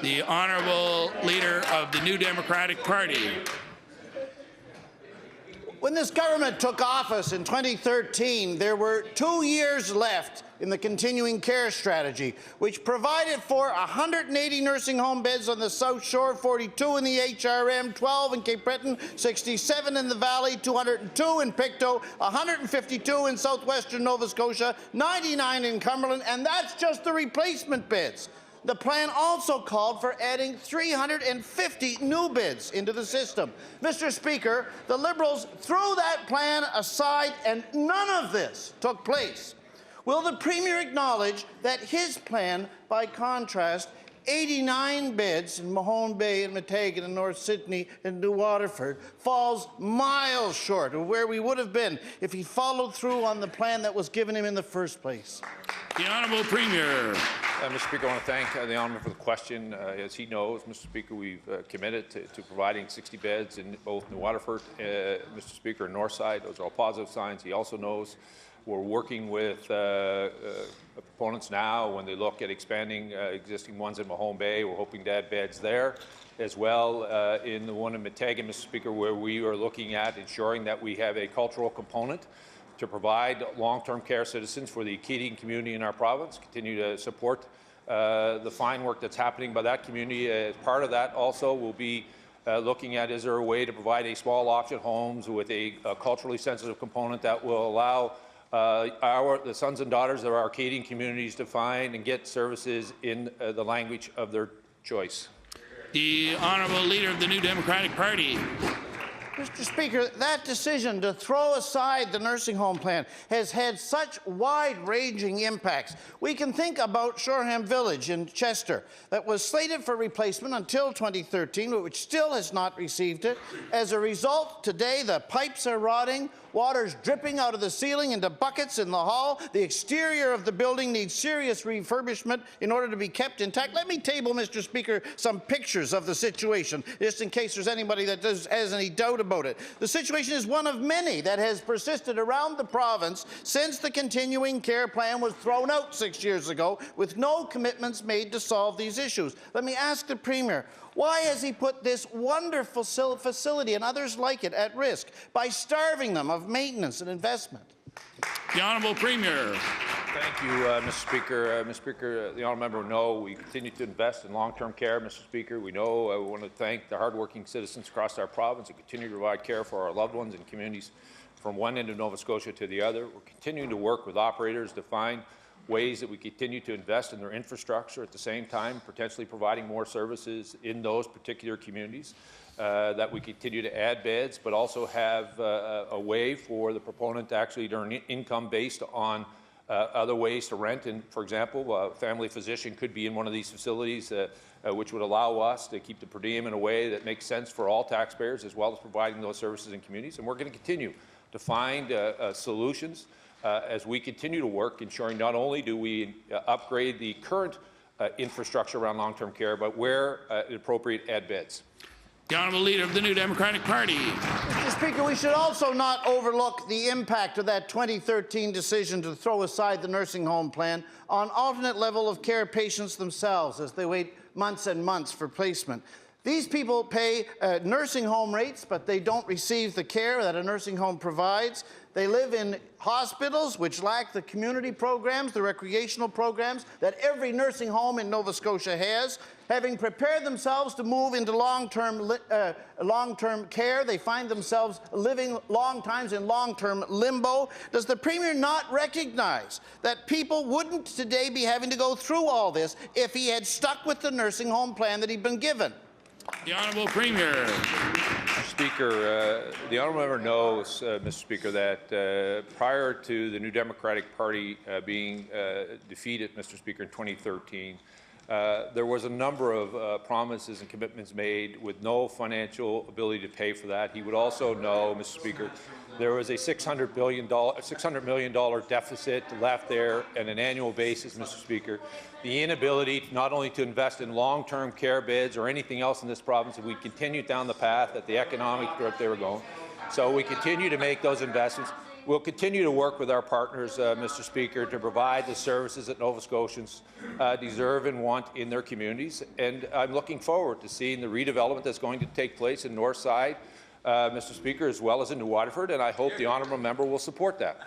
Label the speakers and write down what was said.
Speaker 1: The Honourable Leader of the New Democratic Party.
Speaker 2: When this government took office in 2013, there were 2 years left in the continuing care strategy, which provided for 180 nursing home beds on the South Shore, 42 in the HRM, 12 in Cape Breton, 67 in the Valley, 202 in Pictou, 152 in southwestern Nova Scotia, 99 in Cumberland, and that's just the replacement beds. The plan also called for adding 350 new beds into the system. Mr. Speaker, the Liberals threw that plan aside and none of this took place. Will the Premier acknowledge that his plan, by contrast, 89 beds in Mahone Bay and Meteghan and North Sydney and New Waterford, falls miles short of where we would have been if he followed through on the plan that was given him in the first place?
Speaker 1: The Honourable Premier.
Speaker 3: Mr. Speaker, I want to thank the Honourable for the question. As he knows, Mr. Speaker, we've committed to providing 60 beds in both New Waterford, Mr. Speaker, and Northside. Those are all positive signs. He also knows we're working with proponents now when they look at expanding existing ones in Mahone Bay. We're hoping to add beds there as well in the one in Meteghan, Mr. Speaker, where we are looking at ensuring that we have a cultural component to provide long-term care citizens for the Acadian community in our province, continue to support the fine work that's happening by that community. As part of that also will be looking at, is there a way to provide a small auction homes with a culturally sensitive component that will allow the sons and daughters of our Acadian communities to find and get services in the language of their choice.
Speaker 1: The Honourable Leader of the New Democratic Party.
Speaker 2: Mr. Speaker, that decision to throw aside the nursing home plan has had such wide-ranging impacts. We can think about Shoreham Village in Chester that was slated for replacement until 2013, but which still has not received it. As a result, today the pipes are rotting, water's dripping out of the ceiling into buckets in the hall. The exterior of the building needs serious refurbishment in order to be kept intact. Let me table, Mr. Speaker, some pictures of the situation, just in case there's anybody that has any doubt about it. The situation is one of many that has persisted around the province since the continuing care plan was thrown out 6 years ago, with no commitments made to solve these issues. Let me ask the Premier, why has he put this wonderful facility and others like it at risk by starving them of maintenance and investment?
Speaker 1: The Honourable Premier.
Speaker 3: Thank you, Mr. Speaker. Mr. Speaker, the Honourable Member will know we continue to invest in long-term care, Mr. Speaker. We know we want to thank the hardworking citizens across our province and continue to provide care for our loved ones and communities from one end of Nova Scotia to the other. We're continuing to work with operators to find ways that we continue to invest in their infrastructure at the same time, potentially providing more services in those particular communities, that we continue to add beds, but also have a way for the proponent to actually earn income based on other ways to rent. And, for example, a family physician could be in one of these facilities, which would allow us to keep the per diem in a way that makes sense for all taxpayers, as well as providing those services in communities. And we're going to continue to find solutions as we continue to work, ensuring not only do we upgrade the current infrastructure around long-term care, but where appropriate, add beds.
Speaker 1: The Honourable Leader of the New Democratic Party.
Speaker 2: Mr. Speaker, we should also not overlook the impact of that 2013 decision to throw aside the nursing home plan on alternate level of care patients themselves as they wait months and months for placement. These people pay nursing home rates, but they don't receive the care that a nursing home provides. They live in hospitals which lack the community programs, the recreational programs that every nursing home in Nova Scotia has. Having prepared themselves to move into long-term care, they find themselves living long times in long-term limbo. Does the Premier not recognize that people wouldn't today be having to go through all this if he had stuck with the nursing home plan that he'd been given?
Speaker 1: The Honourable Premier.
Speaker 3: Mr. Speaker, the Honourable Member knows, Mr. Speaker, that prior to the New Democratic Party being defeated, Mr. Speaker, in 2013, there was a number of promises and commitments made with no financial ability to pay for that. He would also know, Mr. Speaker, there was a $600 million deficit left there on an annual basis, Mr. Speaker. The inability not only to invest in long-term care beds or anything else in this province, if we continued down the path that the economic growth they were going. So we continue to make those investments. We'll continue to work with our partners, Mr. Speaker, to provide the services that Nova Scotians deserve and want in their communities. And I'm looking forward to seeing the redevelopment that's going to take place in Northside, Mr. Speaker, as well as in New Waterford, and I hope the honourable member will support that.